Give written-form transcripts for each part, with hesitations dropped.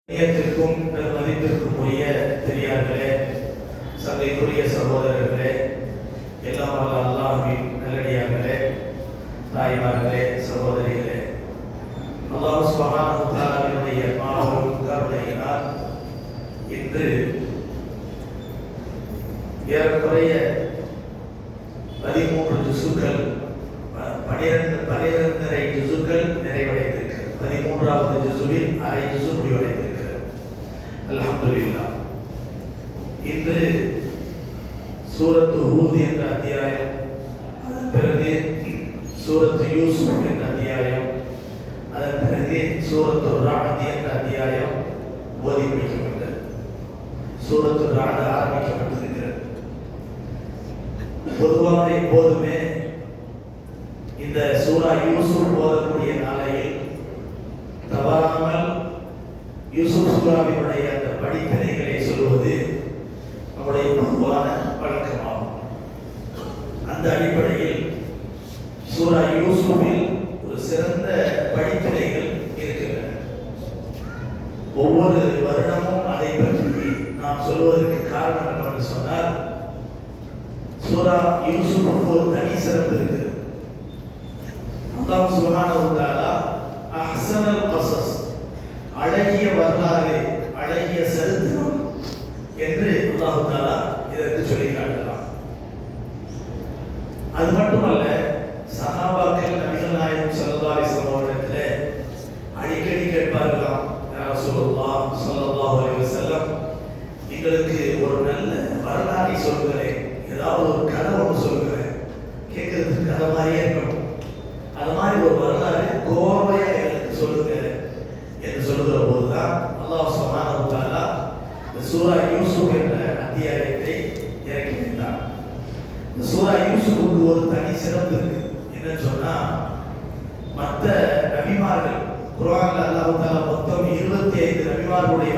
நேயத்திற்கும் மதிப்பிற்கும் உரிய பெரியார்களே, சங்கைக்குரிய சகோதரர்களே, எல்லாம் வல்ல அல்லாஹ்வின் நல்லடியார்களே, தாய்மார்களே, சகோதரிகளே, அல்லாஹ் சுப்ஹானஹு வ தஆலாவினுடைய மாபெரும் கருணையினால் இன்று ஏறக்குறைய 13 ஜுசுக்கள் 12 ஜுசுக்கள் நிறைவடைந்திருக்கிறது. 13வது ஜுசுவில் அரை ஜுசு முடிவடைந்திருக்கிறது. அல்ஹம்துலில்லாஹ். இன்று சூரத்து ஹூத் என்ற அத்தியாயம், அதன் பிறகு சூரத்து யூசுப் என்ற அத்தியாயம், அதன் பிறகு சூரத்து ராத் என்ற அத்தியாயம் ஓதி முடிக்கப்பட்டது. சூரத்து ராத் ஆரம்பிக்கப்பட்டிருக்கிறது. பொதுவாக எப்போதுமே இந்த சூரா யூசுப் ஓதக்கூடிய நாளையில் தவறாமல் யூசுப் சூராவினுடைய அந்த படிப்பினைகளை சொல்வது நம்முடைய பொதுவான வழக்கமாகும். அந்த அடிப்படையில் சூரா யூசுஃபில் ஒரு சிறந்த படிப்பினைகள் இருக்கின்றன. ஒவ்வொரு வருடமும் அதை பற்றி நாம் சொல்வதற்கு காரணம் என்னவென்று சொன்னால், சூரா யூசுஃபுக்கு ஒரு தனி சிறப்பு இருக்கிறது. அல்லாஹ் சுப்ஹானஹு வ தஆலா அஹ்ஸனல் கஸஸ், அழகிய வரலாறு, அழகிய சரித்திரம் என்று அல்லாஹ் தஆலா இதற்கு சொல்லி காட்டுகிறான். அது மட்டுமல்ல, சஹாபாக்கள் நபிகள் நாயகம் ஸல்லல்லாஹு அலைஹி வஸல்லம் அவர்களிடத்திலே அடிக்கடி கேட்பார்களாம், யா ரசூலுல்லாஹ் ஸல்லல்லாஹு அலைஹி வஸல்லம், எங்களுக்கு ஒரு நல்ல வரலாறை சொல்கிறேன், ஏதாவது ஒரு கதை ஒன்று சொல்கிறேன், கேட்கறதுக்கு கதை மாதிரியே இருக்கணும், அது மாதிரி ஒரு வரலாறு கோர்வையா எனக்கு சொல்லுங்க என்று சொல்லுகிற போதுதான் அல்லாஹ் சுப்ஹானஹு வ தஆலா சூரா யூசுப் என்ற அத்தியாயத்தை இறக்கி வைத்தார். இந்த சூரா யூசுஃபுக்கு ஒரு தனி சிறப்பு இருக்கு. என்னன்னு சொன்னா, மற்ற நபிமார்கள் குர்ஆன்ல அல்லாஹ் தஆலா மொத்தம் 25 நபிமார்களுடைய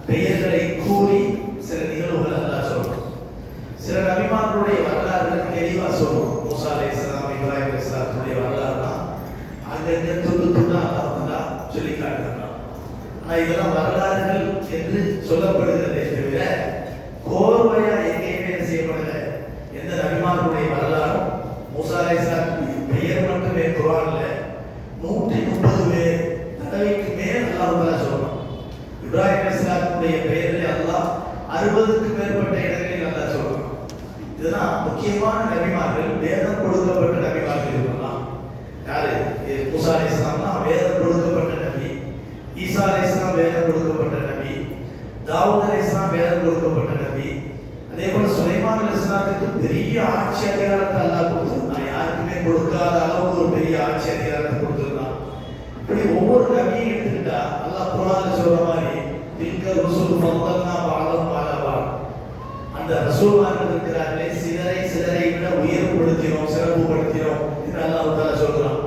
பெயர்களை கூறி சில நிகழ்வுகள் அல்லாஹ் சொல்றான். சில நபிமார்களுடைய வரலாறுகள் தெளிவா சொல்றோம். மூசா அலைஹிஸ்ஸலாம், இப்ராஹிம் அலைஹிஸ்ஸலாமுடைய வரலாறுலாம் அங்கங்க துண்டு துண்டா அல்லாஹ் சொல்லி காட்டுகிறான். ஆனா இதெல்லாம் வரலாறுகள் என்று சொல்லப்படுகிறதே தவிர கோர்வையா எங்கேயுமே செய்யப்படல. எந்த நபிமார்களுடைய வரலாறும் மூசா அலைஹிஸ்ஸலாம் பெயர் மட்டுமே குர்ஆன்ல 130 தடவைக்கு மேல் அல்லாஹ் சொல்றான். இப்ராஹிம் அலைஹிஸ்ஸலாமுடைய பெயரில் அல்லாஹ் 60க்கு மேற்பட்ட இடங்களில் அல்லாஹ் சொல்றான். இதுதான் முக்கியமான நபிமார்கள், வேதம் கொடுக்கப்பட்ட நபிமார்கள் இருக்கலாம். யாரு? மூசா அலைஹிஸ்ஸலாம் வேதம் கொடுக்கப்பட்ட நபி, ஈசா அலைஹிஸ்ஸலாம் வேதம் கொடுக்கப்பட்ட நபி, தாவூத் அலைஹிஸ்ஸலாம் வேதம் கொடுக்கப்பட்ட நபி, அதே போல சுலைமான் அலைஹிஸ்ஸலாமுக்கு பெரிய ஆட்சி அதிகாரத்தை அல்லாஹ் கொடுத்திருந்தான். யாருக்குமே கொடுக்காத அளவுக்கு ஒரு பெரிய ஆட்சி அதிகாரத்தை கொடுத்திருந்தான். இப்படி ஒவ்வொரு நபியும் எடுத்துக்கிட்டா அல்லாஹ் குர்ஆன்ல சொல்ற மாதிரி தில்க ருசுல் ஃபضلنا بعضهم على بعض, அந்த ரசூல்மார்கள் இருக்கிறார்களே, சிலரை விட உயர்வுபடுத்தினோம், சிறப்புப்படுத்தினோம் என்று அல்லாஹ் தஆலா சொல்றான்.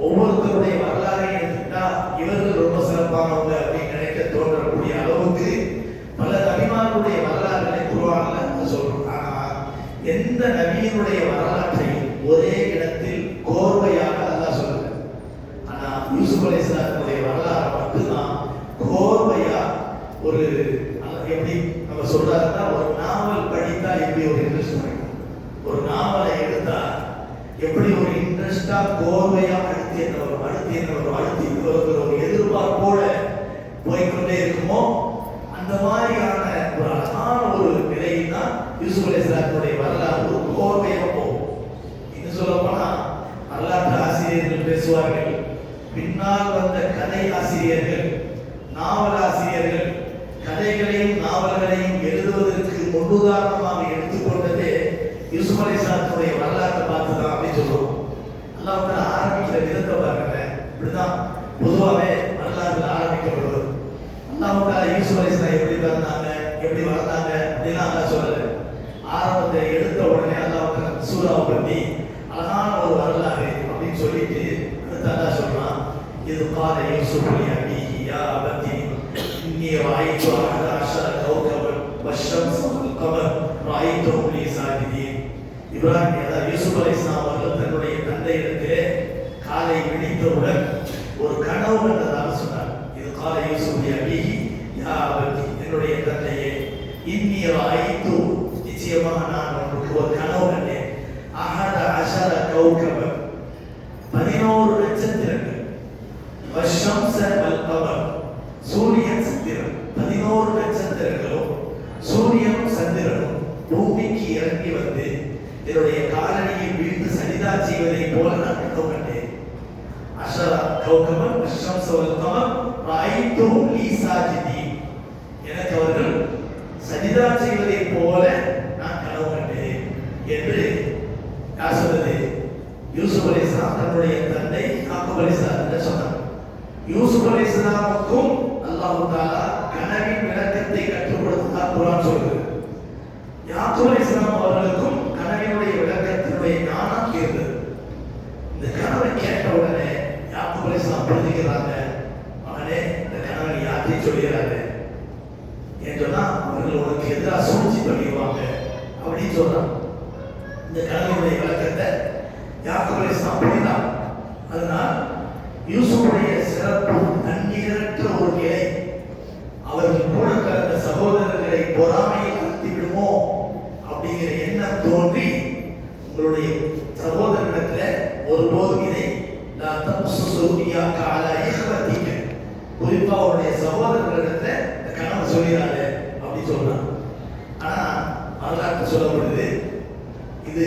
ஒவ்வொருத்தருடைய வரலாறை எடுத்துக்கிட்டா இவர்கள் ரொம்ப சிறப்பானவங்க அப்படின்னு நினைக்க தோன்றக்கூடிய அளவுக்கு பல நபிமார்களுடைய வரலாறுகளை குர்ஆன்ல சொல்றோம். ஆனா எந்த நபியினுடைய வரலாற்றையும் ஒரே இடத்தில் கோர்வையாக அல்லாஹ் சொல்லல. ஆனா யூசுப் அலைஹிஸ்ஸலாமுடைய வரலாறு மட்டும்தான் கோர்வையா ஒரு, எப்படி நம்ம சொல்றாருன்னா, ஒரு நாவல் படித்தா எப்படி ஒரு இன்ட்ரெஸ்ட் கிடைக்கும், ஒரு நாவலை எடுத்தா எப்படி ஒரு இன்ட்ரெஸ்டா கோர்வையா அடுத்து என்ன ஒரு எதிர்பார்ப்போட போய்கொண்டே இருக்குமோ, அந்த மாதிரியான ஒரு அழகான ஒரு நிலையில் தான் யூசுப் அலைஹிஸ்ஸலாமுடைய வரலாறு ஒரு கோர்வையா போகும். இன்னும் சொல்ல போனா, வரலாற்று ஆசிரியர்கள் பேசுவார்கள், பின்னால் வந்த கதை ஆசிரியர்கள், நாவல் ஆசிரியர்கள் கதைகளையும் நாவல்களையும் எழுதுவதற்கு முன்னுதாரணமாக எடுத்துக்கொண்டதே யூசுப் அலைஹிஸ்ஸலாமுடைய வரலாற்றை பார்த்துதான் அப்படின்னு சொல்லுவோம். அல்லாஹ் வந்து ஆரம்பிக்கிற விதத்தை பாருங்க, இப்படிதான் பொதுவாகவே வரலாறு ஆரம்பிக்கப்படுவது. அல்லாஹ் வந்து யூசுப் அலைஹிஸ்ஸலாம் எப்படி பிறந்தாங்க, எப்படி வளர்ந்தாங்க அப்படின்னா அல்லாஹ் சொல்லல. ஆரம்பத்தை எடுத்த உடனே அல்லாஹ் வந்து சூராவை பற்றி அழகான ஒரு வரலாறு அப்படின்னு சொல்லிட்டு அடுத்து அல்லாஹ் சொல்றான், இது கால யூசுப் லி அபீஹி யா அபதி இன்னி ரஅய்து அஹத அஷர கௌகபன் வஷ்ஷம்ஸ வல் கமர் ரஅய்துஹும் லி சாஜிதீன். இப்ராஹிம் அதாவது யூசுப் அலைஹிஸ்ஸலாம் அவர்கள் தன்னுடைய தந்தையிடத்திலே காலை விழித்தவுடன் ஒரு கனவு கண்டதாக சொன்னார். இது கால யூசுப் லி அபீஹி இன்னி ராய்து, நிச்சயமாக நான் உங்களுக்கு ஒரு கனவு கண்டேன். அஹத அஷர கௌகபன், 11 நட்சத்திரங்கள். வஷம்ஸ வல் கமர், சூரியன் சந்திரன். 11 நட்சத்திரங்களும் சூரியனும் சந்திரனும் பூமிக்கு இறங்கி வந்து என்னுடைய காலடியில் வீழ்ந்து சஜிதா செய்வதை போல நான் கனவு கண்டேன். அஷரா கௌகபன் வஷம்ஸ வல் கமர் ராய்துஹும் லீ சாஜிதீன், எனக்கு அவர்கள் சஜிதா செய்வதை போல நான் கனவு கண்டேன் என்று யார் சொன்னது? யூசுப் அலைஹிஸ்ஸலாம் தன்னுடைய தந்தை யாக்கூப் அலைஹிஸ்ஸலாம் சொன்னார். யூசுப் அலைஹிஸ்ஸலாமுக்கும் அல்லாஹ் தஆலா கனவின் விளக்கத்தை கற்றுக் கொடுத்ததாக குர்ஆன் சொல்கிறது. யாக்கூப் அலைஹிஸ்ஸலாம் அவர்களுக்கும் கனவினுடைய விளக்கத்தினுடைய ஞானம் இருந்தது. இந்த கனவை கேட்ட உடனே யாக்கூப் அலைஹிஸ்ஸலாம் புரிஞ்சுக்கிறாங்க, மகனே இந்த கனவை யார்கிட்ட சொல்கிறாங்க என்று சொன்னா அவர்கள் உனக்கு எதிராக சூழ்ச்சி பண்ணிடுவாங்க அப்படின்னு சொல்றான். இந்த கனவினுடைய விளக்கத்தை யாக்கூப் அலைஹிஸ்ஸலாம் புரிந்தார். அதனால் யூசுஃபுடைய சிறப்பு தண்ணீரற்ற ஒரு நிலை, அவர்கள் கூட கலந்த சகோதரர்களை பொறாமையில் அழுத்தி விடுமோ அப்படிங்கிற எண்ணம் தோன்றி, உங்களுடைய சகோதரனிடத்தில் ஒருபோதும் இதை குறிப்பா அவருடைய சகோதரர்களிடத்துல இந்த கனவை சொல்லிடாது அப்படின்னு சொல்றான். ஆனா வரலாற்று சொல்லப்படுது, இது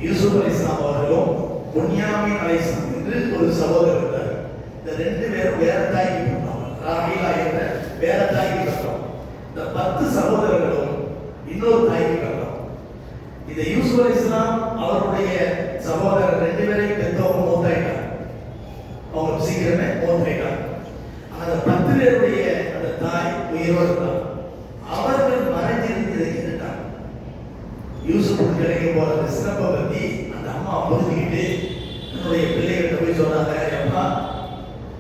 யூசுப் அலைஹிஸ்ஸலாம் அவர்களும் புன்யாமீன் அலைஹிஸ்ஸலாம் என்று ஒரு சகோதரர் இருந்தார். இந்த 2 பேரும் வேற தாய்க்கு பிறந்தவங்க, ராஹீலா என்ற வேற தாய்க்கு பிறந்தவங்க. இந்த 10 சகோதரர்களும் இன்னொரு தாய்க்கு பிறந்தவங்க. இந்த யூசுப் அலைஹிஸ்ஸலாம் அவருடைய சகோதரர் 2 பேரையும் பெற்றவங்க மூத்தாயிட்டாங்க, அவங்க சீக்கிரமே மூத்தாயிட்டாங்க. அந்த 10 பேருடைய அந்த தாய் உயிரோடு இருந்தாங்க. அவர்கள் மறைஞ்சிருந்து இதை கேட்டாங்க. யூசுஃபுக்கு கிடைக்க போற அந்த சிறப்பை பத்தி அந்த அம்மா புரிஞ்சுக்கிட்டு தன்னுடைய பிள்ளைகிட்ட போய் சொன்னாங்க, அம்மா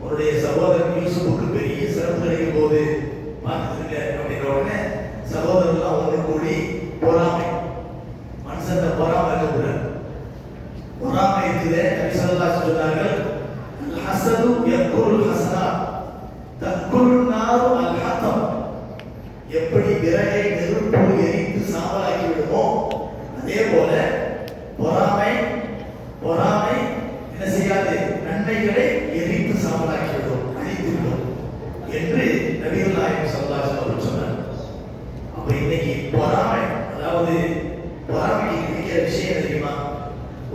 உன்னுடைய சகோதரன் யூசுஃபுக்கு பெரிய சிறப்பு கிடைக்கும் போது பார்த்துருங்க அப்படின்ற உடனே சகோதரர்கள் அவங்க கூடி பொறாமை, மனுஷன் பொறாமை இருக்கக்கூடாது. பொறாமை இருக்குது. நபி ஸல்லல்லாஹு அலைஹி வஸல்லம் சொன்னார்கள், அல் ஹஸது யக்குல் ஹஸனா தக்குல் நாரு அல் ஹதம், எப்படி விறகை நெருப்பு எரித்து சாம்பலாக்கி விடுமோ அதே போல பொறாமை என்ன செய்யாது, நன்மைகளை எரித்து சாம்பலாக்கி விடும், அழித்து விடும் என்று நபிகள் நாயகம் ஸல்லல்லாஹு அலைஹி வஸல்லம் சொன்னார். அப்ப இன்னைக்கு பொறாமை, அதாவது பொறாமைக்கு இருக்கிற விஷயம் தெரியுமா?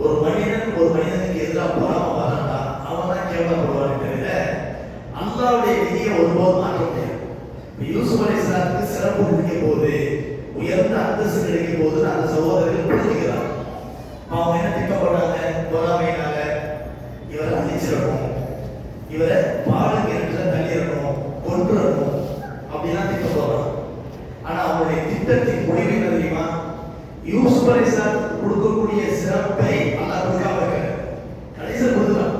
ஒரு மனிதனுக்கு எதிராக பொறாமை வராண்டா அவன் தான் கேவலப்படுவானே தவிர அல்லாஹ்வுடைய விதியை ஒருபோதும் மாற்ற முடியாது. யூசுப் அலைஹிஸ்ஸலாத்துக்கு சிறப்பு கிடைக்கும் போது, உயர்ந்த அந்தஸ்து கிடைக்கும் போது அந்த சகோதரர்கள் புரிஞ்சுக்கிறார். அவங்க என்ன திட்டப்படாங்க? பொறாமையினால இவரை அழிச்சிடணும், இவரை பாலுக்கு இடத்துல தள்ளிடணும், கொன்றுடணும் அப்படிலாம் திட்டம் போடுறான். ஆனா அவங்களுடைய திட்டத்தின் முடிவு என்ன தெரியுமா? யூசுப் அலைஹிஸ்ஸலாத்துக்கு கொடுக்கக்கூடிய சிறப்பை அல்லாஹ் கொடுக்காம இருக்காரு, கடைசியில் கொடுக்குறான்.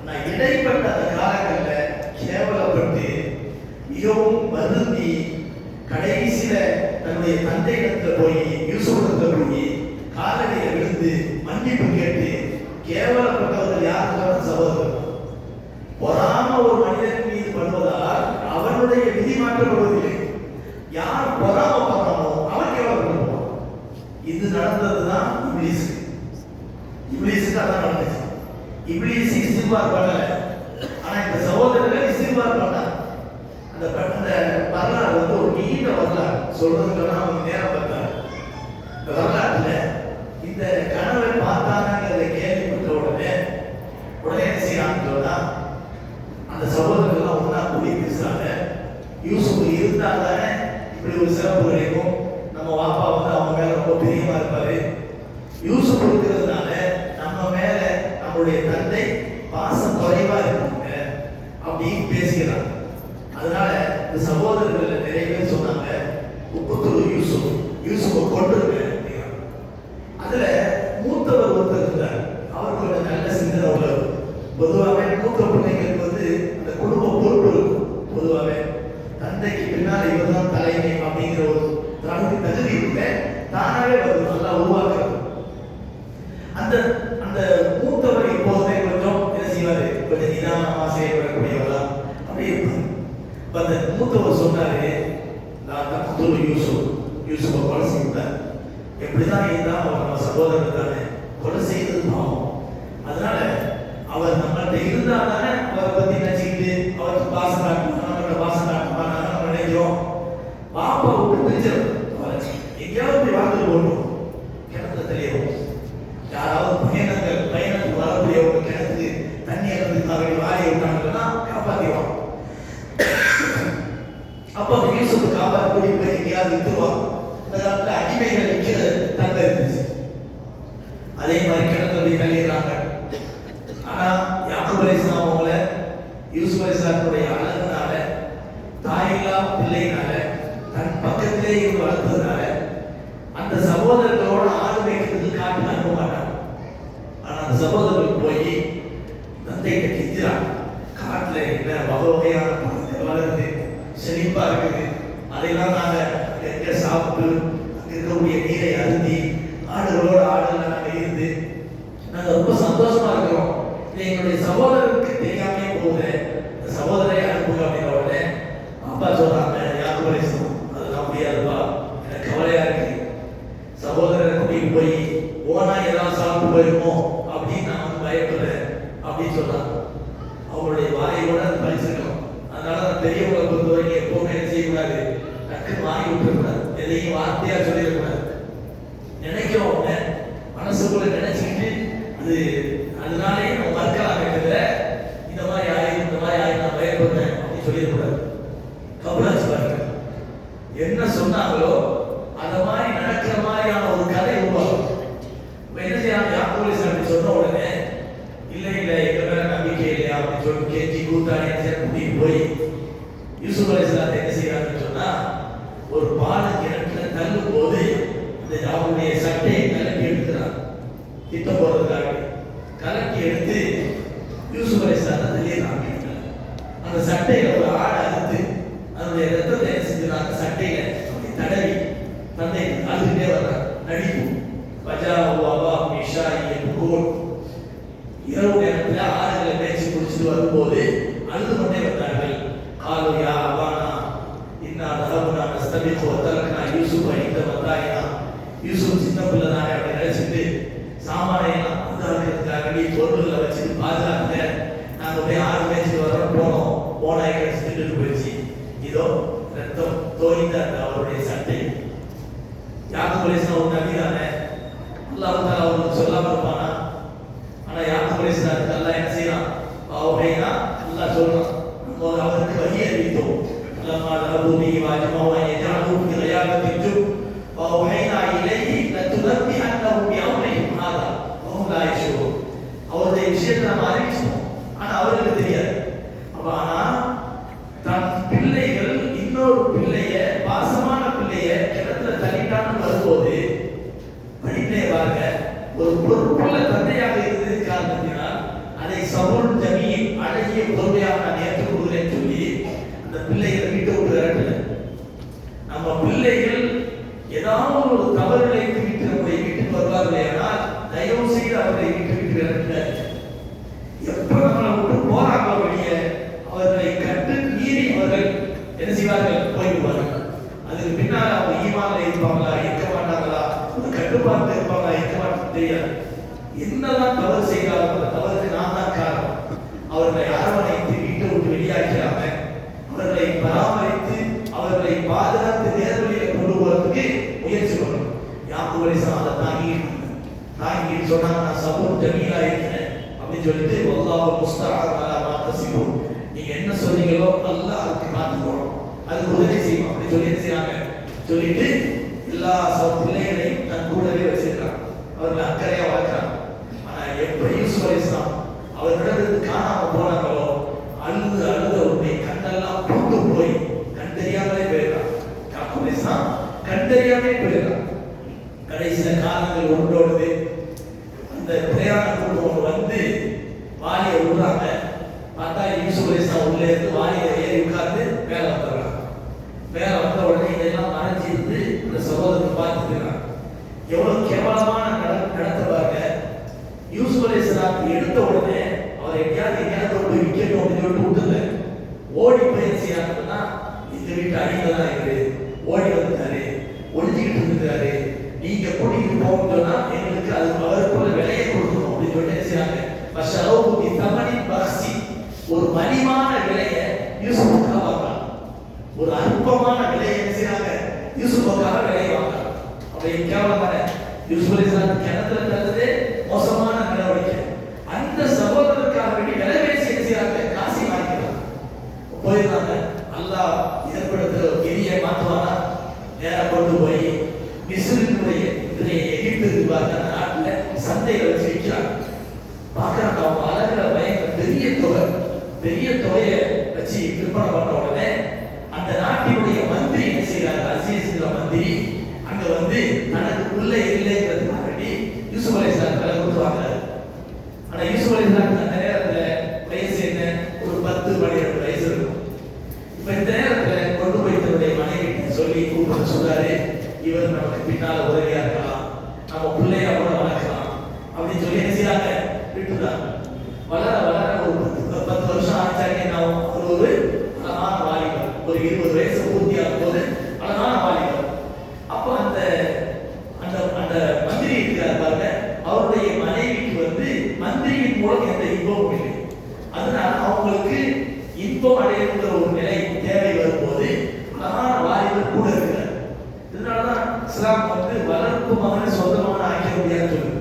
ஆனா இடைப்பட்ட அந்த காலங்களில் கேவலப்பட்டு மிகவும் வருந்தி கடைசியில தன்னுடைய தந்தையிடத்துல போய் யூசுஃபிடத்துல போய் காலடியில விழுந்து மன்னிப்பு கேட்டு கேவலப்பட்டவர்கள் யாருக்கான சகோதரர். பொறாம ஒரு மனிதன் மீது பண்ணுவதால் அவனுடைய விதி மாற்றப்படுவதில்லை. யார் பொறாம பண்ணாமோ அவன் கேவலப்படுவான். இது நடந்ததுதான் இப்லீஸுக்கு அதான் நடந்துச்சு. இப்லீஸ் இஸ்திக்பார் பண்ணல, ஆனா இந்த சகோதரர்கள் இஸ்திக்பார் பண்ணாங்க. அந்த வரலாறு வந்து ஒரு நீண்ட வரலாறு, சொல்றதுக்கு அவங்க நேரம் பார்த்தாங்க. இந்த வரலாற்றுல இந்த கனவை பார்த்தாங்கிறத கேள்விப்பட்ட உடனே என்ன செய்யறாங்கன்னு சொன்னா, அந்த சகோதரர்கள் ஒன்னா கூடி பேசுறாங்க. யூசுப் இருந்தா தானே இப்படி ஒரு சிறப்பு கிடைக்கும், நம்ம வாப்பா வந்து அவங்க மேல ரொம்ப பிரியமா இருப்பாரு, யூசுப் இருக்கிறதுனால நம்ம மேல நம்மளுடைய தந்தை பாசம் குறைவா இருப்பாங்க அப்படின்னு பேசுகிறாங்க. அதனால இந்த சகோதரர்கள் நிறைய பேர் சொன்னாங்க, உப்புத்துரு யூசுஃபை கொன்றுங்க. அதுல மூத்தவர் ஒருத்தர் இருந்தார், அவருக்கு ஒரு நல்ல சிந்தனை உள்ளவர். பொதுவாகவே மூத்த பிள்ளைங்களுக்கு வந்து அந்த குடும்ப பொறுப்பு இருக்கும். பொதுவாகவே தந்தைக்கு பின்னால் இவர் தான் தலைமை அப்படிங்கிற ஒரு தகுதி இல்லை, தானாவே வரும், நல்லா உருவாக்குறது. அந்த அந்த மூத்தவர் எப்போதுமே கொஞ்சம் என்ன செய்வாரு, கொஞ்சம் நிதானமா செயல்படக்கூடியவரா அப்படி இருப்பார். அந்த மூத்தவர் சொன்னாரு, நான் யூசுப் யூசுஃபை கொலை செய்தார். எப்படிதான் இருந்தால் அவர் நம்ம சகோதரர் தானே, கொலை செய்தது பாவம். அதனால அவர் நம்மகிட்ட இருந்தால் தானே அவரை பற்றி நினைச்சுக்கிட்டு அவருக்கு பாசம் காட்டுமா, நம்மகிட்ட பாசம் காட்டுமா நம்ம நினைக்கிறோம். பாப்பா விட்டு பிரிச்சிடும், எங்கேயாவது போய் வாழ்க்கை போடணும், கிணத்துல தெளியும். யாராவது பயணத்துக்கு வரக்கூடியவங்க கிணத்துக்கு தண்ணி இறந்துக்காக வாயை விட்டாங்கன்னா காப்பாற்றிடுவான். அப்போ யூசுஃப் காப்பாற்றி கூட்டிட்டு போய் எங்கேயாவது விட்டுருவான். இந்த காலத்தில் அடிமைகள் விற்கிற தந்தை இருந்துச்சு. அதே மாதிரி கிணத்துல போய் தள்ளிடுறாங்க. ஆனா யாக்கூப் அலைஹிஸ்ஸலாம் அவங்கள யூசுஃப் அலைஹிஸ்ஸலாத்துடைய அழகுனால, தாயில்லா பிள்ளைனால, தன் பக்கத்திலே இருந்து வளர்த்ததுனால அந்த சகோதரர்களோட ஆடு மேய்க்கிறதுக்கு காட்டுக்கு அனுப்ப மாட்டாங்க. ஆனா அந்த சகோதரர்கள் போய் தந்தைகிட்ட கெஞ்சுறாங்க, காட்டுல என்ன வகை வகையான பழங்கள் வளருது, செழிப்பா இருக்குது, அதையெல்லாம் நாங்க எங்க சாப்பிட்டு அங்க இருக்கக்கூடிய நீரை அருந்தி ஆடுகளோட ஆடுகள் நாங்க இருந்து நாங்க ரொம்ப சந்தோஷமா இருக்கிறோம். எங்களுடைய சகோதரருக்கு தெரியாமே போகுது, இந்த சகோதரை அனுப்புங்க அப்படின்ற உடனே அப்பா சொல்றாங்க, யாக்கூப் அலைஹிஸ்ஸலாம் அதெல்லாம் முடியாதுப்பா, எனக்கு கவலையா இருக்கு, சகோதரரை கூட்டிட்டு போய் ஓனா ஏதாவது சாப்பிட்டு போயிருமோ அப்படின்னு நான் வந்து பயப்படுறேன் அப்படின்னு சொல்றாங்க. அவங்களுடைய வாயோட அது பழிச்சிருக்கணும். அதனால நான் பெரியவங்களை பொறுத்த வரைக்கும் எப்பவுமே என்ன செய்யக்கூடாது, டக்குன்னு வாங்கி விட்டுறக்கூடாது, எதையும் வார்த்தையா சொல்லிடக்கூடாது. நினைக்கிறவங்க மனசுக்குள்ள நினைச்சுக்கிட்டு அதனாலே நம்ம மறுக்கலாம் இருக்கிற இந்த மாதிரி ஆயிரம் நான் பயப்படுறேன் அப்படின்னு சொல்லிடக்கூடாது. கபலாச்சு பாருங்க, என்ன சொன்னாங்களோ அந்த மாதிரி நடக்கிற மாதிரியான ஒரு கதை உருவாகும். என்ன செய்யலாம், யாக்கூப் அலைஹிஸ்ஸலாம் சொன்ன உடனே இல்லை எங்க மேல நம்பிக்கை இல்லையா அப்படின்னு சொல்லி கேஜி கூட்டாளி கூட்டிட்டு போய் யூசுஃப் அலைஹிஸ்ஸலாத்தை என்ன செய்யறாங்கன்னு சொன்னா, ஒரு பாலை கிணற்றுல தள்ளும் போது இந்த அவருடைய சட்டையை கலக்கி எடுக்கிறார், திட்டம் போறதுக்காக கலக்கி எடுத்து யூசுஃப் அலைஹிஸ்ஸலாத்தை தள்ளிடுறாங்க. அந்த சட்டையில ஒரு ஆடை அறுத்து அதனுடைய ரத்தத்தை என்ன செஞ்சுறாங்க, சட்டையில தடவி தந்தை அழுதுகிட்டே வர்றார். நடிப்பு இரவு நேரத்தில் ஆடுகளை பேச்சு குடிச்சிட்டு வரும்போது அழுது கொண்டே வந்தார்கள். காலுயா அபானா இன்னா தஹபுனா நஸ்தபிகு வதரக்னா யூசுஃப இந்த மத்தாயினா, யூசுஃப் சின்ன பிள்ளை தானே அப்படி நினைச்சிட்டு சாமானையெல்லாம் பாதுகாக்கிறதுக்காக வேண்டிய பொருள்களை வச்சுட்டு பாதுகாக்க நாங்கள் போய் ஆடு மேய்ச்சிட்டு வரோம், போனாய் கிடைச்சிட்டு போயிடுச்சு. இதோ ரத்தம் தோய்ந்த அவருடைய சட்டை. யாக்கூப் அலைஹிஸ்ஸலாம் ஒரு நபி தானே, அல்லாஹ் தஆலா அவருக்கு சொல்லாம இருப்பானா? ஆனா யாக்கூப் அலைஹிஸ்ஸலாத்துக்கு அல்லாஹ் என்ன செய்யறான், அவரைனா அல்லாஹ் சொல்றான், அவருக்கு வஹி அறிவித்தோம். லம்மா ரபூனி வாஜ்மஹு யஜஅலு ஃபி ரியாபத்தில் ஜுப் வஹைனா இலைஹி லதுனபிஹன்னஹு பிஅம்ரிஹிம் ஹாதா வஹும் லா யஷ்உரூன். அவருடைய விஷயத்தை நாம் அறிவிச்சோம், ஆனா அவருக்கு தெரியாது. ஆனா தன் பிள்ளைகள் இன்னொரு பிள்ளைய, பாசமான பிள்ளைய கிணத்துல தள்ளிட்டான்னு வரும்போது படிப்பிலே பாருங்க, ஒரு பொறுப்புள்ள தந்தையாக இருந்தது காரணத்தினால் அதை சபுல் ஜமீல் அழகிய பொறுமையாக நான் ஏற்றுக்கொள்கிறேன் சொல்லி அந்த பிள்ளைகளை வீட்டை விட்டு விரட்டல. நம்ம பிள்ளைகள் ஏதாவது ஒரு தவறு இழைத்து விட்டு நம்முடைய வீட்டுக்கு வருவார்கள், ஆனால் தயவு செய்து அவர்களை விட்டு விரட்டல. எப்ப நம்மளை விட்டு போறாங்களோ வெளியே அவர்களை கட்டு மீறி அவர்கள் என்ன செய்வார்கள், போய்விடுவார்கள். அதுக்கு பின்னால் அவங்க ஈமான்ல இருப்பாங்களா இருக்க மாட்டாங்களா, ஒரு கட்டுப்பாட்டு இருப்பாங்களா இருக்க மாட்டாங்க தெரியாது. என்னதான் தவறு செய்தாலும் அந்த தவறுக்கு நான் தான் காரணம். அவர்களை அரவணைத்து வீட்டை விட்டு வெளியாக்கிறாங்க, அவர்களை பராமரித்து அவர்களை பாதுகாத்து நேர்வழியில கொண்டு போறதுக்கு முயற்சி பண்ணணும். யாக்கூப் அலைஹிஸ்ஸலாம் அதை தாங்கிட்டு சொன்னாங்க, நான் சபூர் ஜமீலா இருக்கிறேன் அப்படின்னு சொல்லிட்டு வல்லாஹு முஸ்தஆன் அலா மா தஸிபூன், நீங்க என்ன சொன்னீங்களோ அல்லாஹ் அதுக்கு மாத்திக்கணும், அதுக்கு உதவி செய்யும் அப்படி சொல்லி என்ன செய்யறாங்க, சொல்லிட்டு எல்லா பிள்ளைகளையும் தன் கூடவே வச்சிருக்காங்க, அவர்கள் அக்கறையா வளர்க்கிறாங்க. ஆனா எப்ப யூசுஃப் அலைஹிஸ்ஸலாம் அவர்களிடத்து காணாம போனாங்களோ அழுது அவருடைய கண்ணெல்லாம் பூத்து போய் கண் தெரியாமலே போயிடலாம். யாக்கூப் அலைஹிஸ்ஸலாம் கண் தெரியாமலே போயிடலாம். கடைசியில காலங்கள் ஒன்றோடுது, அந்த பிரயாண கூட்டம் வந்து வாலியை விடுறாங்க. பார்த்தா யூசுஃப் அலைஹிஸ்ஸலாம் உள்ளே இருந்து வாலியை ஏறி உட்கார்ந்து மேலே வந்துடுறாங்க. மேலே வந்த உடனே இதெல்லாம் மறைஞ்சிருந்து இந்த சகோதரர் பார்த்துக்கிறாங்க. எவ்வளவு கேவலமான நடத்த பாருங்க. யூசுஃப் அலைஹிஸ்ஸலாம் எடுத்த உடனே அவர் எங்கேயாவது கொண்டு விக்கெட் அப்படின்னு சொல்லிட்டு விட்டுல ஓடி போய் செய்யறாங்கன்னா இந்த வீட்டு அடியில தான் இருக்குது, ஓடி வந்துட்டாரு, ஒளிஞ்சு ஒரு அற்பமான விலையை என்ன செய்றாங்க? யூசுஃபுக்காக விலையை வாங்குறாங்க. அப்படி கேவலமான யூசுப் அலைஹிஸ்ஸலாம் கிணத்துல தள்ளதே மோசமான நடவடிக்கை. அந்த சகோதரருக்காக வேண்டி விலை பேசி என்ன செய்றாங்க? காசி வாங்கிக்கிறாங்க. போயிடுறாங்க. அல்லாஹ் ஏற்படுத்துற கிரியை மாற்றுவானா? நேரா கொண்டு போய் மிஸ்ரினுடைய இன்றைய எகிப்துக்கு பார்த்த அந்த நாட்டில் சந்தையில வச்சு விற்கிறாங்க. பார்க்கறாங்க, அவங்க அழகுல பயங்கர பெரிய தொகையை வச்சு விற்பனை பண்ண உடனே அந்த நாட்டினுடைய மந்திரி என்ன செய்யறாங்க? அசீஸ்ங்கிற மந்திரி அங்க வந்து தனக்கு பிள்ளை இல்லைங்கிறதுக்காக வேண்டி யூசுப் அலைஹிஸ்ஸலாம் தலை கொடுத்து வாங்குறாரு. ஆனா யூசுப் அலைஹிஸ்ஸலாம் அந்த நேரத்துல வயசு என்ன? ஒரு 10-12 வயசு இருக்கும். இப்ப இந்த நேரத்துல கொண்டு போய் தன்னுடைய மனைவி சொல்லி கூப்பிட்டு சொல்றாரு, இவர் நமக்கு பின்னால உதவியா இருக்கலாம், நம்ம பிள்ளையா கூட வளர்க்கலாம் அப்படின்னு சொல்லி என்ன செய்யறாங்க? விட்டுறாங்க. வளர ஒரு 10 வருஷம் ஆச்சாரிய நான் ஒரு அழகான வாலிபர், ஒரு 20 வயசு பூர்த்தியாகும் போது அழகான வாலிபர். அப்போ அந்த அந்த அந்த மந்திரி இருக்கிறார் பாருங்க, அவருடைய மனைவிக்கு வந்து மந்திரியின் மூலம் எந்த இன்பமும் இல்லை. அதனால அவங்களுக்கு இன்பம் அடையணுங்கிற ஒரு நிலை தேவை வரும்போது அழகான வாலிபர் கூட இருக்கிறார். இதனாலதான் இஸ்லாம் வந்து வளர்ப்பு மகனை சொந்தமான ஆக்கிட முடியாது சொல்லுது.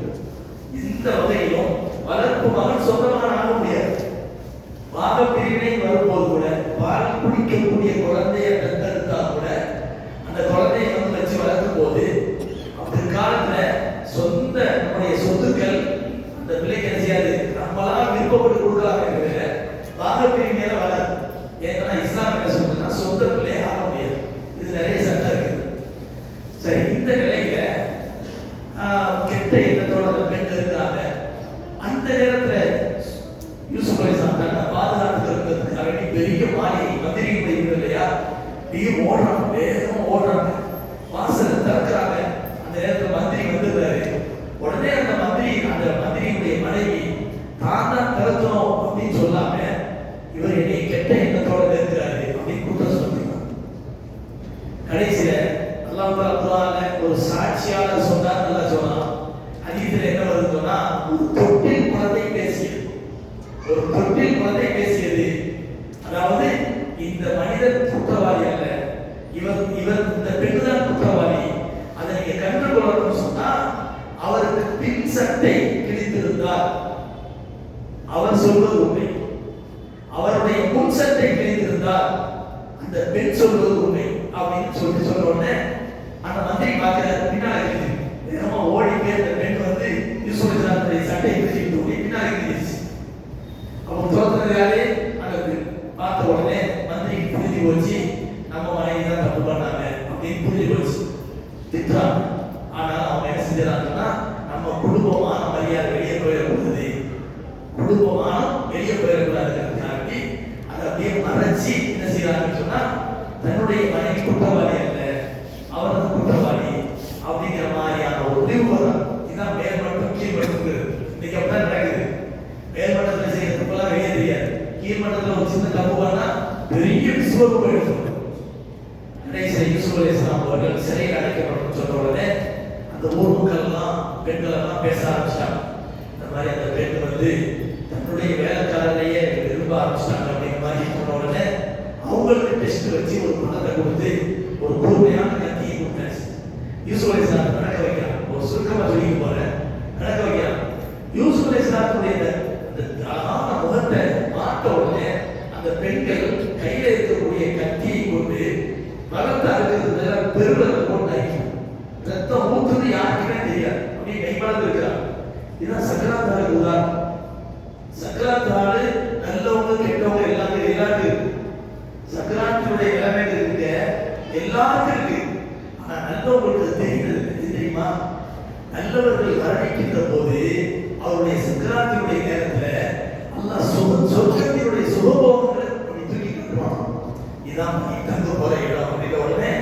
இந்த வகையிலும் வளர்ப்பு மகன் சொந்தமான ஆக முடியாது. பாக பிரிவினை வரும்போது கூட பால் குடிக்கக்கூடிய குழந்தைய பெற்றெடுத்தா கூட அந்த குழந்தையை வந்து வச்சு வளர்க்கும் போது பிற்காலத்துல சொந்த நம்முடைய சொத்துக்கள் அந்த பிள்ளைக்கு என்ன செய்யாது? நம்மளா விருப்பப்பட்டு கொடுக்கலாம் என்கிற பாக பிரிவினையில வளரும். ஏன்னா இஸ்லாம் என்ன சொல்றதுன்னா சொந்த பிள்ளையை ஆக முடியாது. இது நிறைய சட்டம் இருக்குது. சரி, இந்த நிலையில கெட்ட எண்ணத்தோட அந்த பெண் இருக்கிறாங்க. அந்த நேரத்துல யூசுப் அலைஹிஸ்ஸலாம் தன்னை பாதுகாத்துக்கிறதுக்காக பெரிய மாளிகை மந்திரி போயிருந்தது இல்லையா? ஓடுறாங்க, வேகமா ஓடுறாங்க, வாசலை திறக்கிறாங்க. அந்த நேரத்துல மந்திரி வந்துடுறாரு. உடனே அந்த மந்திரியுடைய மனைவி தான் தான் திறக்கணும் அப்படின்னு சொல்லாம இவர் என்னை கெட்ட எண்ணத்தோட இருக்கிறாரு அப்படின்னு குற்றம் சொல்லிருக்காங்க. கடைசியில அல்லாஹ் குர்ஆன்ல ஒரு சாட்சியாளர் சொன்னா நல்லா சொல்லலாம். ஹதீஸ்ல என்ன வருதுன்னா, ஒரு தொட்டில் குழந்தை பேசியது. அதாவது இந்த மனிதன் குற்றவாளி அல்ல, இவர் இந்த பெண் தான் குற்றவாளி. அதை நீங்க கண்டுகொள்ளணும்னு சொன்னா அவருக்கு பின் சட்டை கிழித்திருந்தால் அவர் சொல்வது உண்மை, அவருடைய முன் சட்டை கிழித்திருந்தால் அந்த பெண் சொல்வது உண்மை அப்படின்னு சொல்ல உடனே அந்த மந்திரி பார்க்கிறார், பின்னால இருக்குது. வேகமா ஓடி போய் அந்த பெண் வந்து யூசுப் அலைஹிஸ்ஸலாம் சட்டையை கிழித்து ஓடி பின்னால இருந்துச்சு. அவங்க தோற்றது யாரு? அந்த பார்த்த உடனே மந்திரிக்கு புரிஞ்சு போச்சு, நம்ம மனைவி தான் தப்பு பண்ணாங்க அப்படின்னு புரிஞ்சு போச்சு. திட்டுறாங்க. ஆனால் அவங்க என்ன செஞ்சாங்கன்னா, நம்ம குடும்பமான மரியாதை வெளியே போயிடக்கூடாது, போயிடக்கூடாதுங்கிறதுக்காண்டி அதை அப்படியே மறைச்சி என்ன செய்யறாங்கன்னு சொன்னா, தன்னுடைய மனைவி குற்றவாளி அல்ல, அவர் தான் குற்றவாளி அப்படிங்கிற மாதிரியான ஒரு முடிவு வரும். இதுதான் மேல்மட்டம் கீழ்மட்டம். இன்னைக்கு அப்படிதான் நடக்குது. மேல்மட்டத்தில் செய்யற தப்பெல்லாம் வெளியே தெரியாது. கீழ்மட்டத்தில் ஒரு சின்ன தப்பு பண்ணா பெரிய விஸ்வரூபம் எடுக்கும். கடைசியில் யூசுப் அலைஹிஸ்ஸலாம் அவர்கள் சிறையில் அடைக்கப்படும் சொன்ன உடனே அந்த ஊர் மக்கள் எல்லாம் பெண்கள் எல்லாம் பேச ஆரம்பிச்சிட்டாங்க. இந்த மாதிரி அந்த பெண் வந்து தன்னுடைய வேலைக்காரரையே விரும்ப ஆரம்பிச்சிட்டாங்க அப்படிங்கிற மாதிரி சொன்ன உடனே அவங்களுக்கு டெஸ்ட் வச்சு ஒரு பணத்தை கொடுத்து ஒரு கூர்மையான கத்தியை கொடுத்தாச்சு. யூசுப் அலைஹிஸ்ஸலாம் நடக்க வைக்கிறான். ஒரு சுருக்கமா சொல்லி போறேன், நடக்க வைக்கிறான். யூசுப் அலைஹிஸ்ஸலாத்துடைய அந்த அழகான முகத்தை பார்த்த உடனே அந்த பெண்கள் கையில இருக்கக்கூடிய கத்தியை கொண்டு பலத்தை அறுக்கிறதுல பெருவத்தை போட்டாங்க. ரத்தம் ஊற்றுறது யாருக்குமே தெரியாது, அப்படியே கைமறந்து இருக்கிறாங்க. இதுதான் சக்கராத்தாளுக்கு உதாரணம். சக்கராத்தாளு நல்லவங்க கெட்டவங்க எல்லாமே இருக்கு. சக்கராத்தினுடைய நிலைமைகள் இருக்கு, எல்லாருக்கும் இருக்கு. ஆனா நல்லவங்களுக்கு தெரிகிறது தெரியுமா? நல்லவர்கள் மரணிக்கின்ற போது அவருடைய சக்கராத்தினுடைய நேரத்துல அல்லாஹ் சொர்க்கத்தினுடைய சுகபோகங்களை தூக்கி கட்டுவான். இதான் நீ தங்க போற இடம் அப்படின்ற உடனே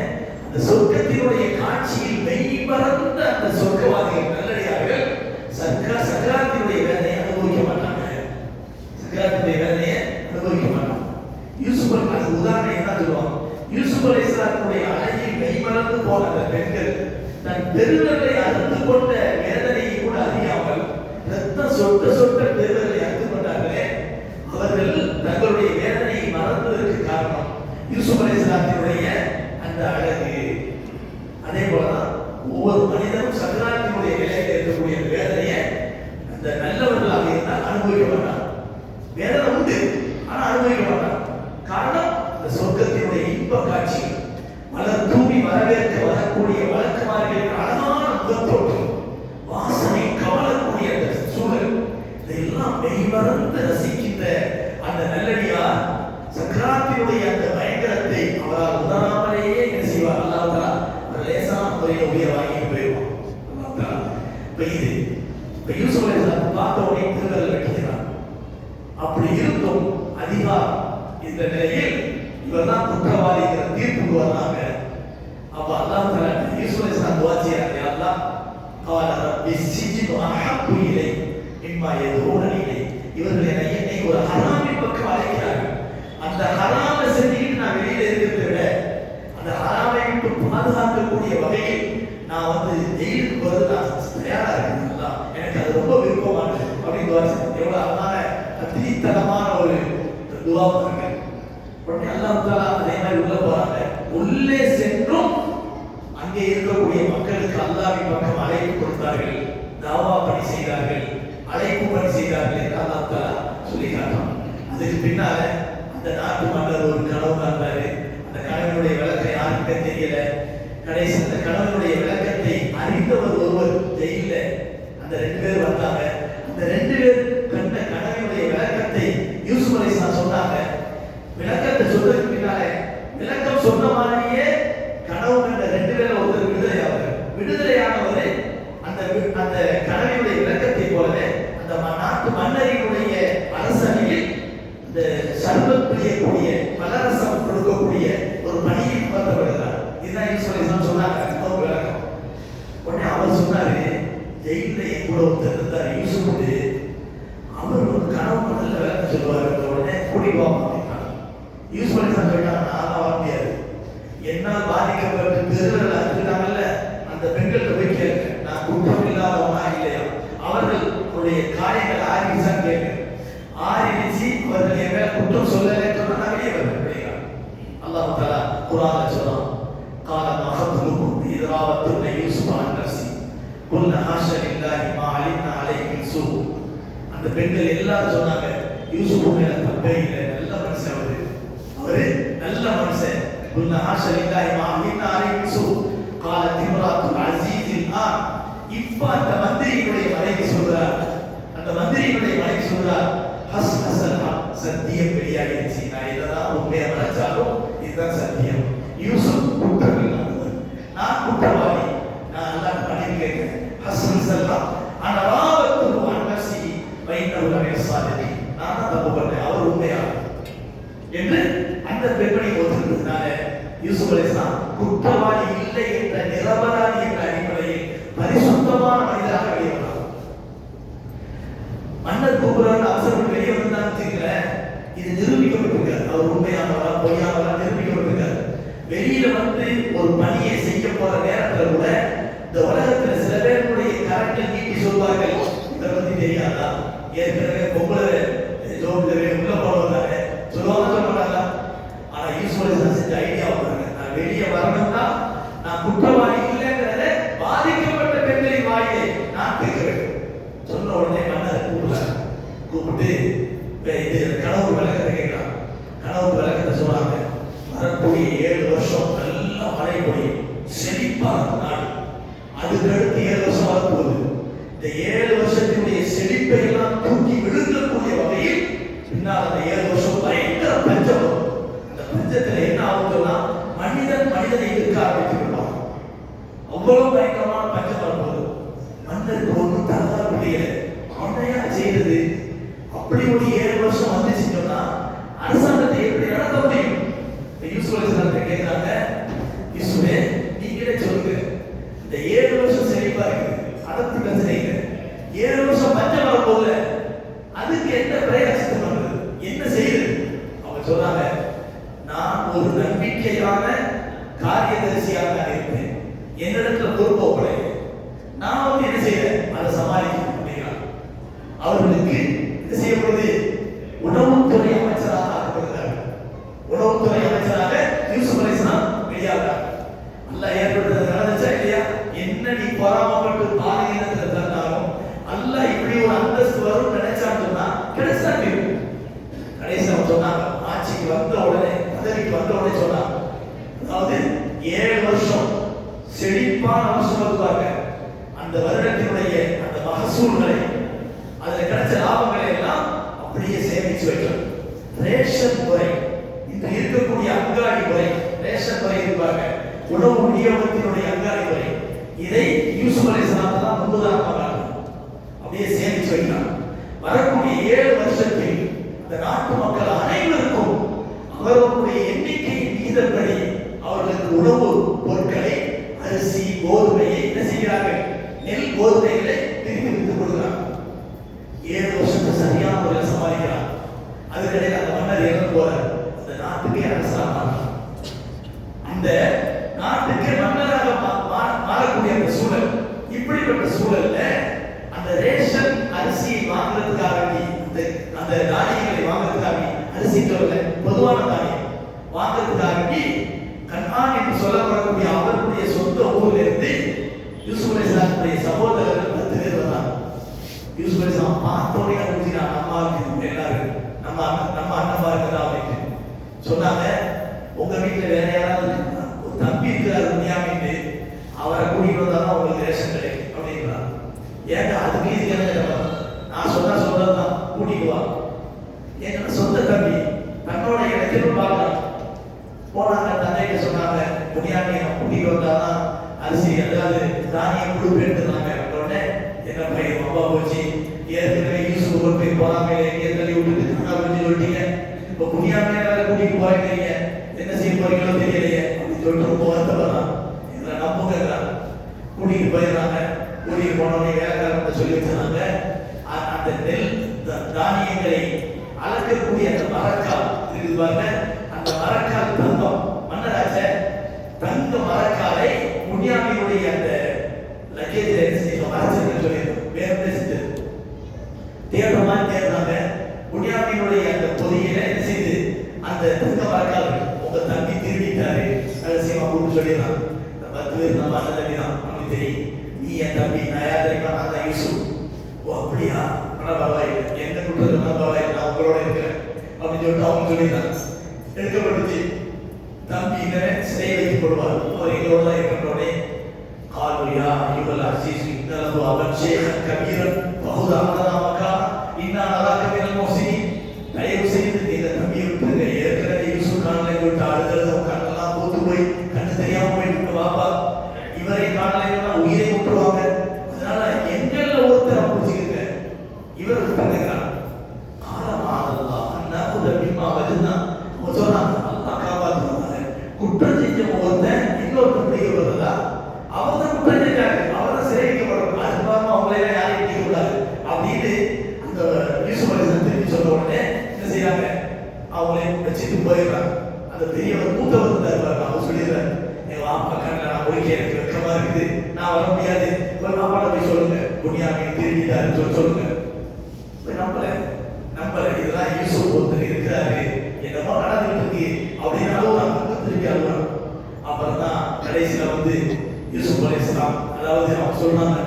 அந்த சொர்க்கத்தினுடைய காட்சியில் மெய்மறந்த அந்த சொர்க்கவாதிகள் நல்லடியார்கள் சக்கராத்தினுடைய வேதனையை அனுபவிக்க மாட்டாங்க. சக்கராத்தினுடைய வேதனையை அனுபவிக்க மாட்டாங்க. யூசுப் அது உதாரணம் என்ன சொல்லுவாங்க? யூசுப் அலைஹிஸ்ஸலாத்துடைய அழகில் மெய்மறந்து போன அந்த பெண்கள் தன் பெருவர்களை அறுத்து கொண்ட வேதனையை கூட அறியாமல் ரத்தம் சொட்ட பெருவர்களை அறுத்து கொண்டார்களே, அவர்கள் தங்களுடைய வேதனையை மறந்ததற்கு காரணம் யூசுப் அலைஹிஸ்ஸலாத்தினுடைய அந்த அழகு. அதே போலதான் ஒவ்வொரு மனிதனும் சக்கராத்தினுடைய நிலையில் இருக்கக்கூடிய வேதனையை அந்த நல்லவர்களாக இருந்தால் அனுபவிக்க மாட்டான். வேதனை உண்டு, ஆனா அனுபவிக்க மாட்டான். காரணம், இந்த சொர்க்கத்தினுடைய இன்ப காட்சிகள், மலர் தூவி வரவேற்க வரக்கூடிய வழக்குமார்களின் அழகான முகத்தோட்டம், வாசனை கவலக்கூடிய அந்த சூழல், இதெல்லாம் மெய்மறந்து ரசிக்கின்ற அந்த நல்லடியார் சக்கராத்தினுடைய அந்த பயங்கரத்தை அவரால் உணராமலேயே என்ன செய்வார்? அல்லாஹ் தஆலா ஒரு லேசான முறையில் உயிரை வாங்கிட்டு போயிடுவான். அல்லாஹ் தஆலா இப்ப யூசுப் அலைஹிஸ்ஸலாம் பார்த்த உடனே திருடல் வெட்டுகிறார். அப்படி இருந்தும் அதிகாரம் இந்த நிலையில் இவர்தான் குற்றவாளிங்கிற தீர்ப்புக்கு வர்றாங்க. அப்ப அல்லாஹ் தஆலா யூசுப் அலைஹிஸ்ஸலாம் துஆ செய்யறாங்க, யா அல்லாஹ் قال رب السجن احب الي مما يدعونني اليه. இவர்கள் என்னை ஒரு ஹராமின் பக்கம் அழைக்கிறார்கள். அந்த ஹராமை செஞ்சுட்டு நான் வெளியில இருக்கிறதை விட அந்த ஹராமை விட்டு பாதுகாக்கக்கூடிய வகையில் நான் ஜெயிலுக்கு போறது நான் தயாரா இருக்கேன். எனக்கு அது ரொம்ப விருப்பமானது அப்படின்னு துஆ செய்யறாங்க. எவ்வளவு அழகான அத்திரித்தனமான ஒரு துஆ பண்ணுங்க. உடனே அல்லாஹ் தஆலா அதே மாதிரி உள்ள போறாங்க. உள்ளே சென்றும் அங்கே இருக்கக்கூடிய மக்களுக்கு அல்லாஹ்வின் பக்கம் அழைப்பு கொடுத்தார்கள், தாவா பணி செய்தார்கள், அழைப்பு பணி செய்தார்கள் என்று அல்லாஹ் தஆலா சொல்லி காட்டுறான். அதுக்கு பின்னால அந்த நாட்டு மன்னர் ஒரு கனவு காண்றாரு. அந்த கனவினுடைய விளக்கம் யாருக்குமே தெரியல. கடைசி அந்த கனவினுடைய விளக்கத்தை அறிந்தவர் ஒருவர் ஜெயில அந்த 2 பேர் வந்தாங்க. அந்த 2 பேர் கண்ட கனவினுடைய விளக்கத்தை யூசுப் அலைஹிஸ்ஸலாம் சொன்னாங்க. விளக்கத்தை சொல்றதுக்கு பின்னாலே விளக்கம் சொன்ன மாதிரியே கனவு கண்ட 2 பேர்ல ஒருத்தர் விடுதலையானவர் அந்த கனவினுடைய விளக்கத்தை போலவே அந்த நாட்டு மன்னரினுடைய அரசவையில் இந்த சர்பத் பிரியக்கூடிய பலரசம் கொடுக்கக்கூடிய ஒரு பணியில் அமர்த்தப்படுகிறார். இதுதான் யூசுப் அலைஹிஸ்ஸலாம் சொன்னாங்க கனவு விளக்கம். உடனே அவர் சொன்னாரு, ஜெயில என் கூட ஒருத்தர் இருந்தார் யூசுப், அவர் ஒரு கனவு மன்னர்ல விளக்கம் சொல்லுவார். உடனே கூட்டிட்டு போவாங்க. யூசுப் அலைஹிஸ்ஸலாம் சொல்லிட்டாங்க, நான் வர முடியாது, என்னால் பாதிக்கப்பட்டு பெருவர்கள் அறுத்துட்டாங்கல்ல அந்த பெண்கள்கிட்ட போய் கேட்க, நான் குற்றம் இல்லாதவனா இல்லையா, அவர்களுடைய காரியங்கள் ஆரம்பிச்சான்னு கேட்க, ஆரம்பிச்சு அவர்கள் என் மேல குற்றம் சொல்லலை சொன்னா நான் வெளியே வருவேன். அல்லாஹ் தஆலா குர்ஆன்ல சொல்றான், قال ما خطبكم إذ راوتن يوسف عن نفسه قلنا حاشا لله ما علمنا عليه من سوء. அந்த பெண்கள் எல்லாரும் சொன்னாங்க, யூசுப் மேல தப்பே இல்லை, நல்ல மனுஷன் அவரு நல்ல மனுஷன். قلنا حاشا لله ما علمنا عليه من سوء قالت امرأة العزيز الآن. இப்ப அந்த மந்திரியுடைய மனைவி சொல்றார், ஹஸ்ஹஸல்ஹா, சத்தியம் வெளியாகிடுச்சு, நான் இதெல்லாம் உண்மையா நினைச்சாலும் இதுதான் சத்தியம். யூசுப் குற்றமில்லாதவர், நான் குற்றவாளி, நான் அல்லாஹ் பணிந்து கேட்கிறேன். ஹஸ்ஹஸல்ஹா அன ராவத்துஹு அன் நஃப்ஸிஹி வ இன்னஹு லமினஸ் ஸாதிகீன். நான் தான் தப்பு பண்ணேன், அவர் உண்மையாளர் என்று அந்த பெண்மணி ஒத்துக்கிறதுனால யூசுப் அலைஹிஸ்ஸலாம் குற்றவாளி இல்லை என்ற நிரபராதி என்ற அடிப்படையில் பரிசுத்தமான மனிதராக வெளியே வந்தார். மன்னர் கூப்பிடுறாரு, அவசரம் வெளியே வந்தான்னு தெரியல, இது நிரூபிக்கப்பட்டிருக்காரு, அவர் உண்மையானவரா பொய்யானவரா நிரூபிக்கப்பட்டிருக்காரு. வெளியில ஒரு பணியை செய்ய போற நேரத்துல கூட இந்த உலகத்துல சில பேருடைய கரண்டை நீட்டி சொல்வார்கள், இதை பத்தி தெரியாதா, ஏற்கனவே பொங்கல ஜோபில உள்ள போனவங்க சொல்லுவாங்க, சொல்ல மாட்டாங்க. ஆனா யூசுப் அலைஹிஸ்ஸலாம் செஞ்ச ஐடியா வந்தாங்க, நான் வெளியே வரணும்னா நான் குற்றவாளி இல்லைங்கிறத பாதிக்கப்பட்ட பெண்களின் வாயிலே நான் கேட்க வேண்டும். சொன்ன உடனே மன்னர் கூப்பிட்டு இது கனவு விளக்கத்தை கேட்கலாம். கனவு விளக்கத்தை சொன்னாங்க, வரக்கூடிய 7 வருஷம் நல்லா மழை பொழியும், செழிப்பான நாடு. அதுக்கு அடுத்து 7 வருஷம் வரப்போகுது. இந்த 7 வருஷத்தினுடைய செழிப்பை எல்லாம் தூக்கி விழுங்கக்கூடிய வகையில் பின்னால் அந்த 7 வருஷம் பயங்கர பஞ்சம் வரும். அந்த பஞ்சத்துல என்ன ஆகுதுன்னா மனிதனை இருக்க ஆரம்பித்து விடுவாங்க. அவ்வளவு பயங்கரமான பஞ்சம் வரும்போது மன்னருக்கு ஒன்றும் தகவல் முடியல, அவனையா செய்தது. அப்படி ஒரு 7 வருஷம் வந்துச்சுன்னு சொன்னா அரசாங்கத்தை எப்படி நடத்த முடியும்? யூசுப் அலைஹிஸ்ஸலாம் கேட்கிறாங்க, யூசுஃபே நீங்களே சொல்லுங்க, இந்த 7 வருஷம் செழிப்பா இருக்கு, அதற்கு பிரச்சனை இல்லை, 7 வருஷம் பஞ்சம் வரப்போகுது, அதுக்கு என்ன பிரயாசத்தை பண்றது, என்ன செய்யுது? அவங்க சொல்றாங்க, நான் ஒரு நம்பிக்கையான காரியதரிசியாக இருப்பேன், என்னிடத்துல பொறுப்போப்படை, நான் என்ன செய்யறேன் அதை சமாளிக்க அப்படின்னா அவர்களுக்கு இது செய்யப்படுது. உணவுத்துறை அமைச்சராக ஆக்கப்படுகிறார்கள். உணவுத்துறை அமைச்சராக குறிப்பான வருஷம் வருவாங்க. அந்த வருடத்தினுடைய அந்த மகசூல்களை, அதில் கிடைச்ச லாபங்களை எல்லாம் அப்படியே சேமிச்சு வைக்கணும். ரேஷன் முறை, இன்று இருக்கக்கூடிய அங்காடி முறை, ரேஷன் முறை இருப்பாங்க, உணவு விநியோகத்தினுடைய அங்காடி முறை, இதை யூசுப் அலைஹிஸ்ஸலாம் தான் முன்னுதாரணமாக அப்படியே சேமிச்சு வைக்கலாம். வரக்கூடிய 7 வருஷத்தில் இந்த நாட்டு மக்கள் அனைவருக்கும் அவர்களுடைய எண்ணிக்கையின் விகிதப்படி அவர்களுக்கு உணவு பொருட்களை, அரிசி, கோதுமையை என்ன செய்கிறார்கள், நெல் கோதுமைகளை திருப்பி விட்டுக் கொடுக்கிறாங்க. 7 வருஷத்தை சரியான முறையில் சமாளிக்கிறார். அதுக்கிடையில் அந்த மன்னர் இறந்து போறார். அந்த நாட்டுக்கே அரசாங்க, அந்த நாட்டுக்கே மன்னராக மாறக்கூடிய அந்த சூழல். இப்படிப்பட்ட சூழல்ல அந்த ரேஷன் அரிசியை வாங்குறதுக்காக, அந்த தானியங்களை வாங்குறதுக்காக, அரிசி பொதுவான தானியம் வாங்குறதுக்காக கண்ணான் என்று சொல்லப்படக்கூடிய அவருடைய சொந்த ஊர்ல இருந்து யூசுப் அலைஹிஸ்ஸலாமுடைய சகோதரர்கள் 10 பேர் வந்தாங்க. யூசுப் அலைஹிஸ்ஸலாம் பார்த்தோடனே அறிஞ்சினா நம்ம எல்லாரும் நம்ம அண்ணன் இருக்கிறதா அப்படின்னு சொன்னாங்க. உங்க வீட்டுல வேற யாராவது ஒரு தம்பி இருக்கிறார் புனியாமின்னு, அவரை கூட்டிட்டு வந்தாலும் உங்களுக்கு ரேஷன் கிடைக்கும் அப்படிங்கிறார். ஏங்க அதுக்கு இது என்ன, நான் சொன்னதுதான் கூட்டிட்டு வா. எங்க சொந்த தம்பி தன்னோட இடத்திலும் பார்க்கலாம் போனாங்க. தந்தைக்கு சொன்னாங்க, புனியாமியை கூட்டிட்டு வந்தாதான் அரிசி, அதாவது தானியம் குழு எடுத்துனாங்க. உடனே என்ன பையன் அப்பா போச்சு, ஏற்கனவே யூசுப் கொண்டு போய் போறாங்க, எங்கே தள்ளி விட்டுட்டு அப்படின்னு சொல்லிட்டீங்க, இப்போ புனியாமியை கூட்டிட்டு போறீங்க, என்ன செய்ய போறீங்களோ தெரியலையே அப்படின்னு சொல்லிட்டு ரொம்ப வருத்தப்படுறான். இதுல நம்புங்கிறான். கூட்டிட்டு போயிடுறாங்க. கூட்டிட்டு போனோடனே வேலைக்காரன் சொல்லி வச்சிருந்தாங்க, அந்த நெல் தானியங்களை அளக்கக்கூடிய அந்த மரக்கால் இருக்குது பாருங்க, அந்த மரக்கால் தங்கம், மன்னராச்ச தங்க மரக்காலை புனியாமியுடைய அந்த லக்கேஜில் மறைச்சிருக்க சொல்லி வேறு செஞ்சது தேடுறமா தேடுறாங்க. புனியாமியுடைய அந்த பொதியில என்ன செய்து அந்த தங்க மரக்கால் உங்க தம்பி திருடிட்டாரு ரகசியமா கூப்பிட்டு சொல்லிடலாம். 10 பேர் நம்ம அண்ணன் தம்பி தான், நமக்கு தெரியும். நீ என் தம்பி, நான் யார் தெரியுமா, நான் தான் யூசுப். ஓ அப்படியா, ஆனால் பரவாயில்லை, எந்த குற்றத்தை பரவாயில்லை, நான் உங்களோட இருக்கிறேன் அப்படின்னு சொல்லிட்டு அவங்க சொல்லிடுறாங்க. எடுக்கப்பட்டுச்சு. தம்பி இன்னமே சிறை வைக்கப்படுவார். அவர் எங்களோட தான் இருக்கின்றோடனே காலுயா இவள் அசீஸ் இன்னலகு அவன் ஷேகன் கபீரன் பகுதா அனதாமக்கா இன்னா நராக மினல் முஹ்சினீன். தயவு செய்து இந்த தம்பியை விட்டுருங்க. ஏற்கனவே யூசுப் காணலை விட்டு அழுதழுதும் கண்ணெல்லாம் பூத்து போய் கண்ணு தெரியாம போயிட்டு வாப்பா, இவரை காணலைன்னா உயிரை விட்டுருவாங்க. அதனால எங்கள்ல ஒருத்தரை பிடிச்சிக்கிங்க, இவர் விட்டுருக்கிறான். காலமானதா அண்ணா உதவிமா வருதுன்னா சொன்னாங்க, அல்லா காப்பாற்றுவாங்க. குற்றம் செஞ்ச ஒருத்தன் இன்னொருத்தன் பிடிக்க வருவதா, அவர் தான் குற்றம் செஞ்சாங்க, அவர் தான் சிறைக்கப்படுறாங்க. அது பாருங்க, அவங்களே யாரையும் பிடிக்க கூடாது அப்படின்னு அந்த யூசுப் அலைஹிஸ்ஸலாம் திரும்பி சொன்ன உடனே என்ன செய்யறாங்க, அவங்களே வச்சுட்டு போயிடுறாங்க. அந்த பெரியவர் மூத்தவர் இருந்தார், அவர் சொல்லிடுறாரு, என் வாப்பா கண்ணில் நான் போய் எனக்கு வெக்கமா இருக்குது, நான் வர முடியாது, ஒரு மாப்பாட போய் சொல்லுங்க, புனியாமி திரும்பிட்டாருன்னு சொல்லி சொல்லுங்க. நம்பல இதெல்லாம் யூசுப் ஒருத்தர் இருக்கிறாரு, என்னமோ நடந்துட்டு இருக்கு அப்படின்னாலும் நான் திரும்பி அழுவாங்க. அப்புறம் தான் கடைசியில வந்து யூசுப் அலைஹிஸ்ஸலாம், அதாவது அவங்க சொல்றாங்க,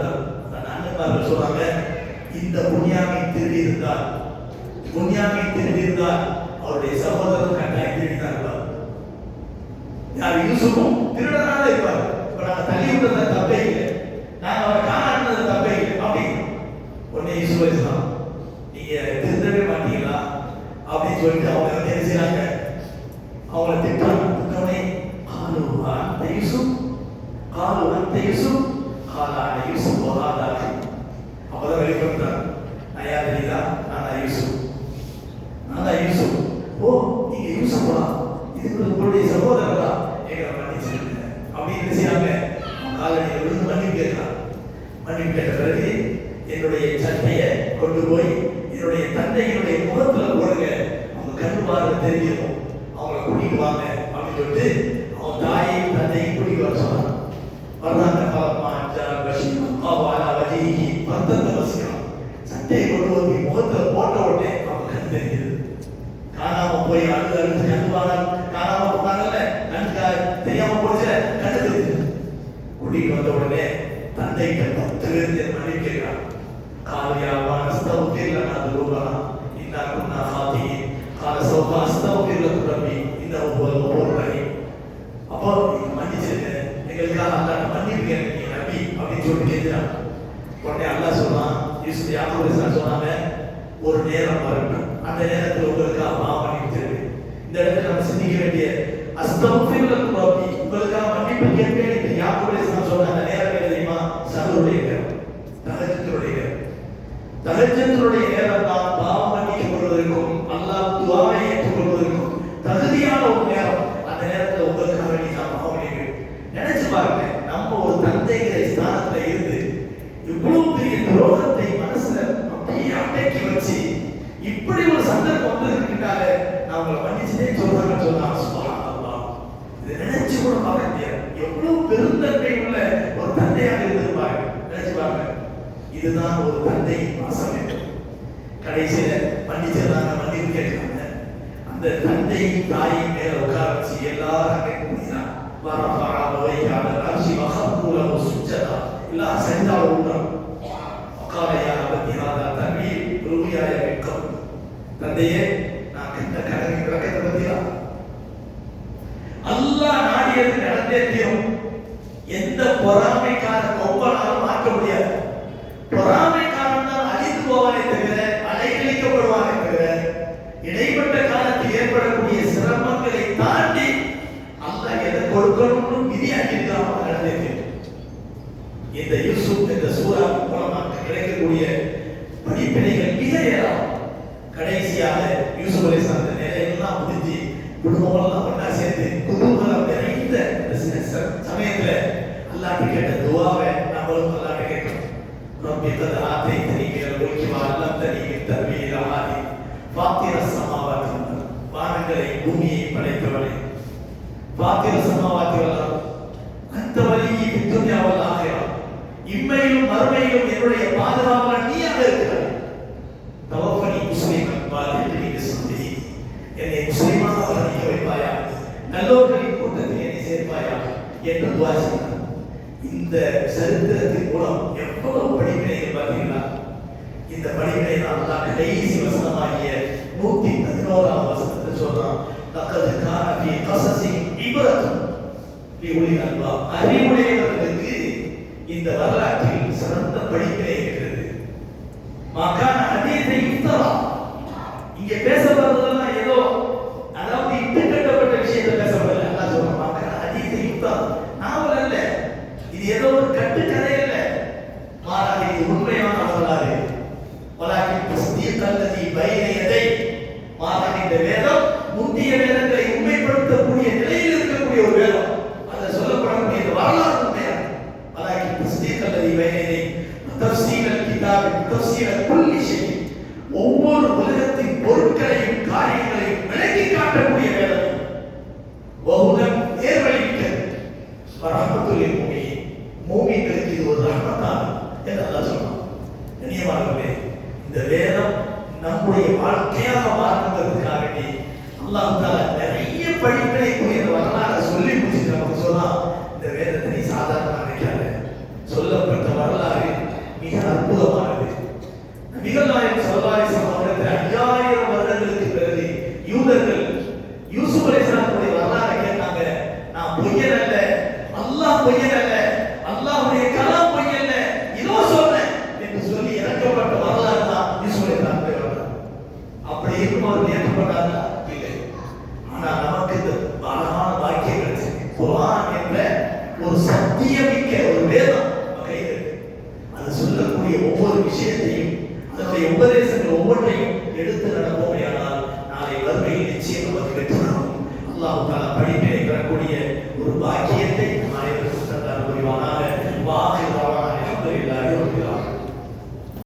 அந்த அண்ணன்மார்கள் சொல்றாங்க, இந்த புனியாமி திரும்பி இருந்தால் அவருடைய சகோதரர் கட்டாயம் திரும்பி தான் இருப்பார். யார் யூசுப்பும் திருடனாக இருப்பார். இப்ப நாங்க தள்ளி விட்டது தப்பே இல்லை, நாங்க அவரை காணாடுனது தப்பே இல்லை அப்படின்னு உடனே யூசுப் அலைஹிஸ்ஸலாம், நீங்க திருந்தவே மாட்டீங்களா அப்படின்னு சொல்லிட்டு அவங்க வந்து என்ன செய்யறாங்க, அவங்கள திட்டாங்க. திட்டோடனே காலு அந்த யூசுப் காலான யூசுப் வகாதாக்கு. அப்பதான் வெளிப்படுத்துறாங்க, நான் யார் தெரியுதா, நான் தான் யூசுப். ஓ நீங்க யூசுப்பா, இது உங்களுடைய சகோதரரா, எங்களை மன்னிச்சிருங்க அப்படின்னு செய்யாங்க. காலடியில் விழுந்து மன்னிப்பு கேட்கிறான். மன்னிப்பு கேட்ட பிறகு என்னுடைய சட்டையை கொண்டு போய் என்னுடைய தந்தையினுடைய முகத்துல போடுங்க, அவங்க கண்ணு பார்வை தெரிஞ்சிடும், அவங்களை கூட்டிட்டு வாங்க அப்படின்னு சொல்லிட்டு அவன் தாயையும் தந்தையும் கூட்டிட்டு வர சொன்னான். வர்றாங்க. சட்டையை கொண்டு வந்து முகத்துல போட்ட உடனே அவங்க கண் தெரியுது. காணாம போய் அழுது கண்ணுவாங்க, காணாம போனாங்கல்ல, கண்ணுக்கா தெரியாம போச்சு, கண்ணு தெரியுது. கூட்டிட்டு வந்த உடனே தந்தைக்கு 10 பேர் மன்னிப்பு கேட்கிறான். காலியாவா நஸ்தௌஃபிர் லனா துருபனா இன்னா குன்னா ஃபாத்திஹீன் கால சௌஃபா அஸ்தௌஃபிர் லக்கும் ரப்பி இன்னஹு ஹுவல் கஃபூர் ரஹீம். அப்போ மன்னிச்சிருங்க, எங்களுக்காக அல்லாஹ் மன்னிப்பு கேளுங்க யாக்கூப் அலைஹிஸ்ஸலாம் சொன்னாங்க, ஒரு நேரம் வரட்டும், அந்த நேரத்தில் உங்களுக்காக பாவமன்னிப்பு தருவேன். இந்த இடத்துல நம்ம சிந்திக்க வேண்டிய அஸ்தக்ஃபிருல்லாஹ் ரப்பி, உங்களுக்காக மன்னிப்பு கேட்பேன் என்று யாக்கூப் அலைஹிஸ்ஸலாம் சொன்ன அந்த நேரம் தெரியுமா? சஹருடைய நேரம், தஹஜ்ஜுடைய நேரம். தஹஜ்ஜுடைய நேரம் தான் பாவம் மன்னிக்கப்படுவதற்கும் அல்லாஹ் துஆவை ஏற்றுக்கொள்வதற்கும் தகுதியான ஒரு நேரம். அந்த நேரத்தில் உங்களுக்காக வேண்டி நான் பாவம் மன்னிப்பேன். நினைச்சு பாருங்க, நம்ம ஒரு தந்தைகிற ஸ்தானத்துல இருந்து இவ்வளவு பெரிய துரோகத்தை மனசுல அப்படியே அடக்கி வச்சு இப்படி ஒரு சந்தர்ப்பம் வந்து இருக்கின்றால நான் உங்களை மன்னிச்சுட்டே சொல்றாங்கன்னு சொன்னா சுப்ஹானல்லாஹ். இதை நினைச்சு கூட பார்க்க முடியாது. எவ்வளவு பெருந்தன்மை உள்ள ஒரு தந்தையாக இருந்திருப்பாங்க. நினைச்சு பாருங்க, இதுதான் ஒரு தந்தையின் பாசம் என்று. கடைசியில மன்னிச்சிருந்தாங்க, மன்னிப்பு கேட்கிறாங்க. அந்த தந்தையின் தாயின் மேல உட்கார வச்சு எல்லாரும் அங்கே கூடினாங்க. வரஃபஅ அபவைஹி அலல் அர்ஷி வஹர்ரு லஹு சுஜ்ஜதா, எல்லாம் செஞ்சால் உண்டாம். வகால யா அபதி ஹாதா தன்வீர் ருவியாய மின்கம். தந்தையே, நான் கண்ட கடமை விளக்கத்தை பத்தியா அல்லாஹ் நாடியது நடந்தே தீரும். எந்த பொறாமைக்கார கொம்பனாலும் மாற்ற முடியாது. பொறாமைக்காரன் தான் அழிந்து போவானே தவிர அலைக்கழிக்கப்படுவானே தவிர இடைப்பட்ட காலத்தில் ஏற்படக்கூடிய சிரமங்களை தாண்டி அல்லாஹ் எதை கொடுக்கணும்னு விதியாக்கியிருக்காம நடந்தே தீரும். இந்த யூசுப் என்ற சூரா மூலமாக கிடைக்கக்கூடிய படிப்பினைகள் மிக ஏராளம். கடைசியாக யூசுப் அலைஹிஸ்ஸலாம் அந்த நிலையெல்லாம் முடிஞ்சு குடும்பமெல்லாம் ஒன்றா சேர்ந்து குதூகலம் நிறைந்த சமயத்துல அல்லாஹ் கேட்ட துஆவை நம்மளும் அல்லாஹ் கேட்கணும். ரப்பி கத் ஆதைதனி மினல் முல்கி வ அல்லம்தனி மின் தர்வீல் ஆதி ஃபாத்திர ஸமாவாதி வல் அர்த். வானங்களை பூமியை படைத்தவனே, ஃபாத்திர ஸமாவாதி வல் அர்த், அந்த வலியி ஃபித் துன்யா வல் ஆகிரா, இம்மையிலும் மறுமையிலும் என்னுடைய பாதுகாவலன் நீயாக இருக்கிறாய். தவஃபனி முஸ்லிமன் வாலிஹி பிஸ்மிஹி, என்னை முஸ்லிமாக வளர்க்க வைப்பாயா, நல்லோர்களின் கூட்டத்தில் என்னை சேர்ப்பாயா என்று துஆ செய்தார். இந்த சரித்திரத்தின் மூலம் எவ்வளவு படிப்பினைகள் பார்த்தீங்களா? இந்த படிப்பினை தான் அல்லாஹ் கடைசி வசனமாகிய 111ஆம் வசனத்தில் சொல்றான். லக்கத் கான ஃபீ கஸஸிஹிம் இப்ரத்துன் லிஉலில் அல்பாப். அறிவுடையவர்களுக்கு இந்த வரலாற்றில் சிறந்த படிப்பினை இருக்கிறது. மகான ஹதீஸை இஃப்தரா, இங்க பேசப்படுறதெல்லாம் ஏதோ அதாவது இட்டு கட்டப்பட்ட விஷயத்தை பேசப்படல. அல்லாஹ் சொல்றான் மகான ஹதீஸை இஃப்தரா, நாவல் அல்ல, இது ஏதோ ஒரு கட்டுக்கதை அல்ல, மாறாக இது உண்மையான வரலாறு. வலாக்கின் தஸ்தீக் அல்லதி பைன யதை, மாறாக இந்த வேதம் முந்தைய வேதங்களை உண்மைப்படுத்தக்கூடிய நிலையில் இருக்கக்கூடிய ஒரு வேதம். அதில் சொல்லப்படக்கூடிய இந்த வரலாறு உண்மையான வலாக்கின் தஸ்தீக் அல்லதி பைன யதை தஃசீல் கிதாப் தஃசீல் குல்லி ஷை, ஒவ்வொரு உலகத்தின் பொருட்களையும் காரியங்களையும் விளக்கி காட்டக்கூடிய வேதம். வஹுதன் நேர்வழிமிக்கது, வரஹ்மத்துல் லில் முஃமினீன், மூமின்களுக்கு இது ஒரு ரஹ்மத்தான் என்று அல்லாஹ் சொல்றான். கண்ணியமானவர்களே, இந்த வேதம் நம்முடைய வாழ்க்கையாக மாறுவதற்காக வேண்டி அல்லாஹ் தஆலா நிறைய படிப்பினைக்குரிய வரலாறு சொல்லி முடிச்சு நமக்கு சொன்னா, இந்த வேதத்தை நீ சாதாரணமாக நினைக்காத. சொல்லப்பட்ட வரலாறு மிக அற்புதமானது. நபிகள் நாயகம் ஸல்லல்லாஹு அலைஹி வஸல்லம் அவர்கள் 5000 வருடங்களுக்கு பிறகு யூதர்கள் யூசுப் அலைஹிஸ்ஸலாமுடைய வரலாறை கேட்டாங்க. நான் பொய்யன் அல்ல, அல்லாஹ் பொய்யன் அல்ல, அல்லாஹ்வுடைய கலாம் பொய்யன் அல்ல, இதோ சொல்றேன் என்று சொல்லி இறக்கப்பட்ட வரலாறு தான் யூசுப் அலைஹிஸ்ஸலாமுடைய வரலாறு. அப்படி இருக்கும்போது ஏற்பட்டாங்களா? இல்லை. ஆனா நமக்கு இந்த அழகான வாக்கியம் கிடைச்சது. குர்ஆன் என்ற ஒரு சத்தியமிக்க ஒரு வேதம் நம்ம கையில் இருக்கு. அது சொல்லக்கூடிய ஒவ்வொரு விஷயத்தையும், அதனுடைய உபதேசங்கள் ஒவ்வொன்றையும் எடுத்து நடப்போமே ஆனால் நாளை வறுமையில் நிச்சயம் நமக்கு வெற்றி. அல்லாஹ் தஆலா